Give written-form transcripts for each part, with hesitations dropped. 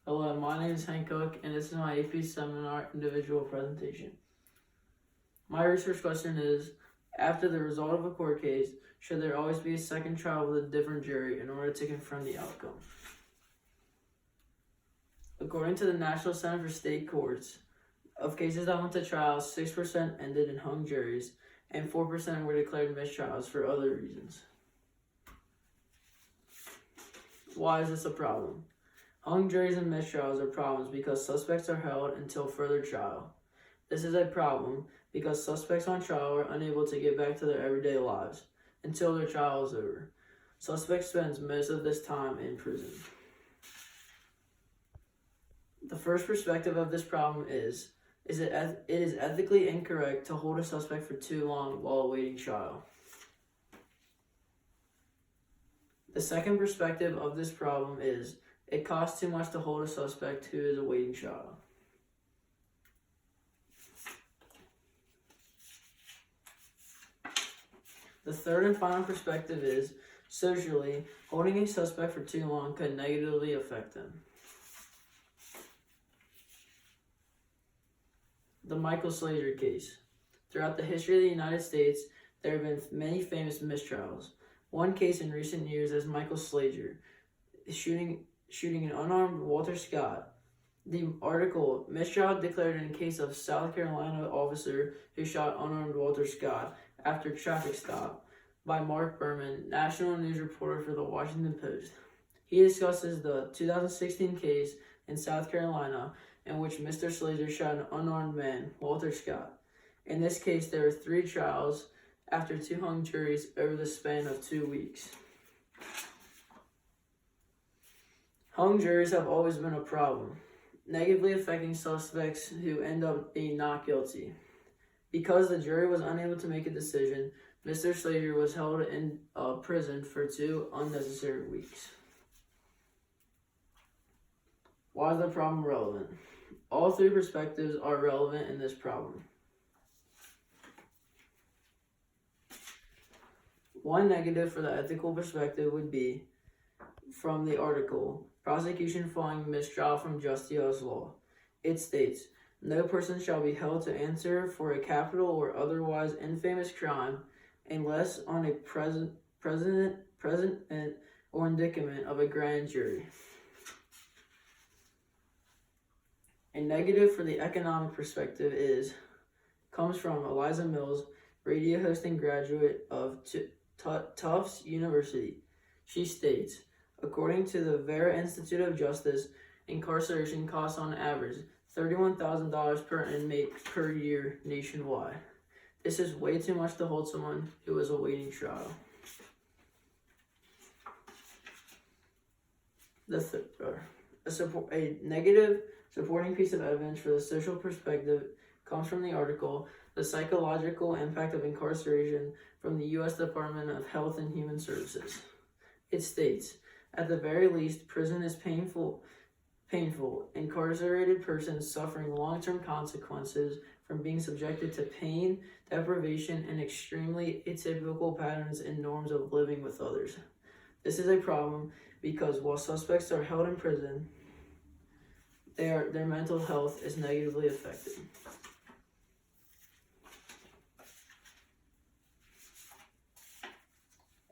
Hello, my name is Hank Cook, and this is my AP seminar individual presentation. My research question is, after the result of a court case, should there always be a second trial with a different jury in order to confirm the outcome? According to the National Center for State Courts, of cases that went to trial, 6% ended in hung juries, and 4% were declared mistrials for other reasons. Why is this a problem? Hung juries and mistrials are problems because suspects are held until further trial. This is a problem because suspects on trial are unable to get back to their everyday lives until their trial is over. Suspect spends most of this time in prison. The first perspective of this problem is it is ethically incorrect to hold a suspect for too long while awaiting trial. The second perspective of this problem is it costs too much to hold a suspect who is awaiting trial. The third and final perspective is, socially, holding a suspect for too long could negatively affect them. The Michael Slager case. Throughout the history of the United States, there have been many famous mistrials. One case in recent years is Michael Slager shooting an unarmed Walter Scott. The article, Mistrial Declared in Case of South Carolina Officer Who Shot Unarmed Walter Scott After Traffic Stop, by Mark Berman, national news reporter for the Washington Post. He discusses the 2016 case in South Carolina in which Mr. Slager shot an unarmed man, Walter Scott. In this case, there were 3 trials after 2 hung juries over the span of 2 weeks. Hung juries have always been a problem, negatively affecting suspects who end up being not guilty. Because the jury was unable to make a decision, Mr. Slager was held in prison for 2 unnecessary weeks. Why is the problem relevant? All 3 perspectives are relevant in this problem. One negative for the ethical perspective would be, from the article, Prosecution Following Mistrial from Just U.S. Law. It states, no person shall be held to answer for a capital or otherwise infamous crime unless on a present or indictment of a grand jury. A negative for the economic perspective comes from Eliza Mills, radio hosting graduate of Tufts University. She states, according to the Vera Institute of Justice, incarceration costs on average $31,000 per inmate per year nationwide. This is way too much to hold someone who is awaiting trial. A negative supporting piece of evidence for the social perspective comes from the article, The Psychological Impact of Incarceration from the U.S. Department of Health and Human Services. It states, at the very least, prison is painful. Incarcerated persons suffering long-term consequences from being subjected to pain, deprivation, and extremely atypical patterns and norms of living with others. This is a problem because while suspects are held in prison, their mental health is negatively affected.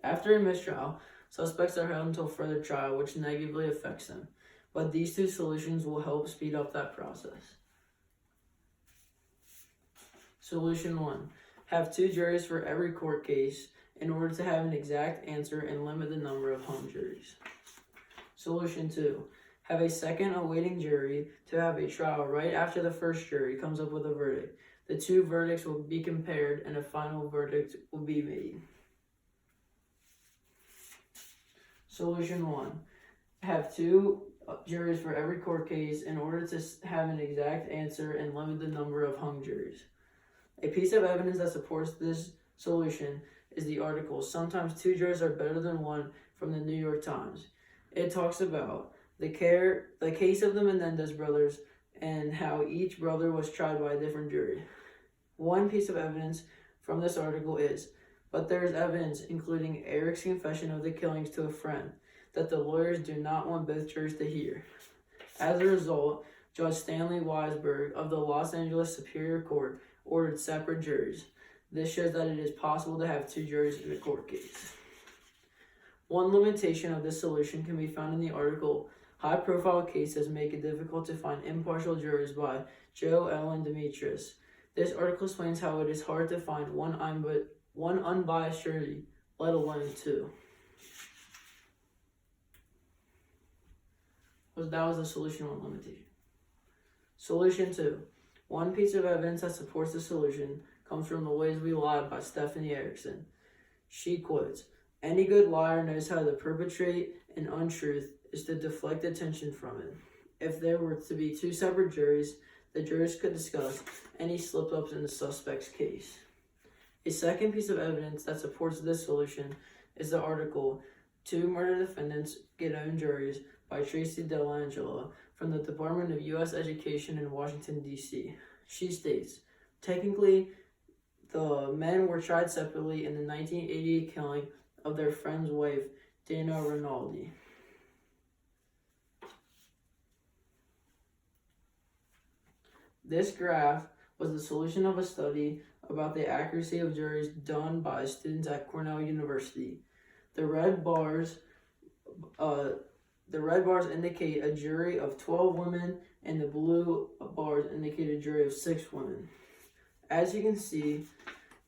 After a mistrial, suspects are held until further trial, which negatively affects them. But these 2 solutions will help speed up that process. Solution 1. Have 2 juries for every court case in order to have an exact answer and limit the number of hung juries. Solution 2. Have a second awaiting jury to have a trial right after the first jury comes up with a verdict. The 2 verdicts will be compared and a final verdict will be made. Solution 1. Have 2 juries for every court case in order to have an exact answer and limit the number of hung juries. A piece of evidence that supports this solution is the article, Sometimes 2 Juries Are Better Than 1, from the New York Times. It talks about the case of the Menendez brothers and how each brother was tried by a different jury. One piece of evidence from this article is, but there is evidence, including Eric's confession of the killings to a friend, that the lawyers do not want both juries to hear. As a result, Judge Stanley Weisberg of the Los Angeles Superior Court ordered separate juries. This shows that it is possible to have two juries in a court case. One limitation of this solution can be found in the article "High-Profile Cases Make It Difficult to Find Impartial Juries" by Joe Ellen Demetrius. This article explains how it is hard to find one unbiased jury, let alone two. That was the solution one limitation. Solution 2. One piece of evidence that supports the solution comes from The Ways We Lie by Stephanie Erickson. She quotes, "Any good liar knows how to perpetrate an untruth is to deflect attention from it. If there were to be two separate juries, the jurors could discuss any slip-ups in the suspect's case." A second piece of evidence that supports this solution is the article "Two Murder Defendants Get Own Juries" by Tracy Delangelo from the Department of U.S. Education in Washington, D.C. She states, "Technically, the men were tried separately in the 1988 killing of their friend's wife, Dana Rinaldi." This graph was the solution of a study about the accuracy of juries done by students at Cornell University. The red bars indicate a jury of 12 women, and the blue bars indicate a jury of 6 women. As you can see,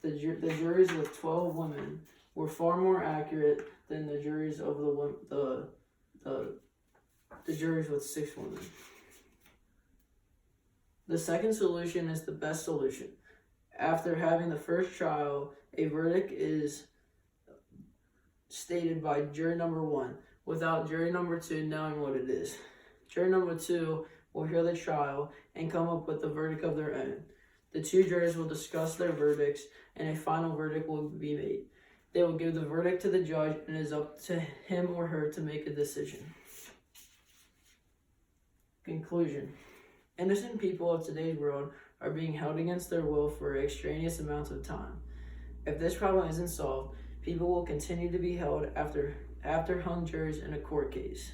the juries with 12 women were far more accurate than the juries of the juries with 6 women. The second solution is the best solution. After having the first trial, a verdict is stated by jury number 1, without jury number 2 knowing what it is. Jury number 2 will hear the trial and come up with a verdict of their own. The two jurors will discuss their verdicts, and a final verdict will be made. They will give the verdict to the judge, and it is up to him or her to make a decision. Conclusion. Innocent people of today's world are being held against their will for extraneous amounts of time. If this problem isn't solved, people will continue to be held after hung juries in a court case.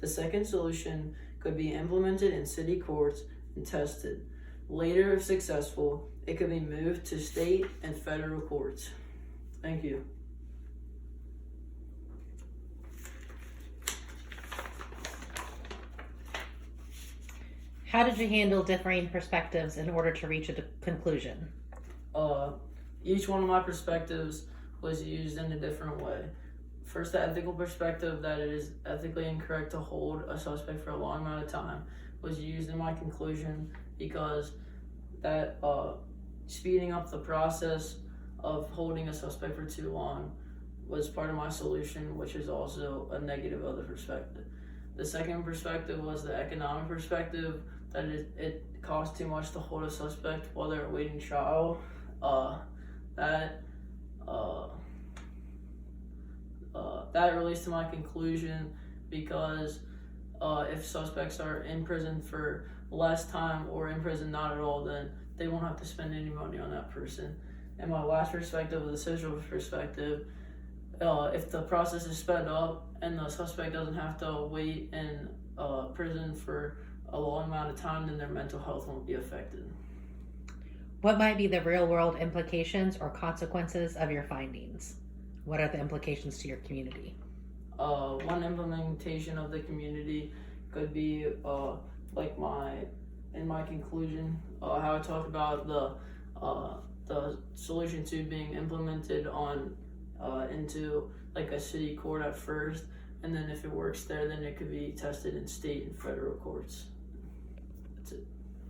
The second solution could be implemented in city courts and tested. Later, if successful, it could be moved to state and federal courts. Thank you. How did you handle differing perspectives in order to reach a conclusion? Each one of my perspectives was used in a different way. First, the ethical perspective that it is ethically incorrect to hold a suspect for a long amount of time was used in my conclusion, because that speeding up the process of holding a suspect for too long was part of my solution, which is also a negative of the perspective. The second perspective was the economic perspective, that it costs too much to hold a suspect while they're awaiting trial. That relates to my conclusion, because if suspects are in prison for less time or in prison not at all, then they won't have to spend any money on that person. And my last perspective, the social perspective, if the process is sped up and the suspect doesn't have to wait in prison for a long amount of time, then their mental health won't be affected. What might be the real-world implications or consequences of your findings? What are the implications to your community? One implementation of the community could be in my conclusion, how I talked about the solution to being implemented into like a city court at first, and then if it works there, then it could be tested in state and federal courts. That's it.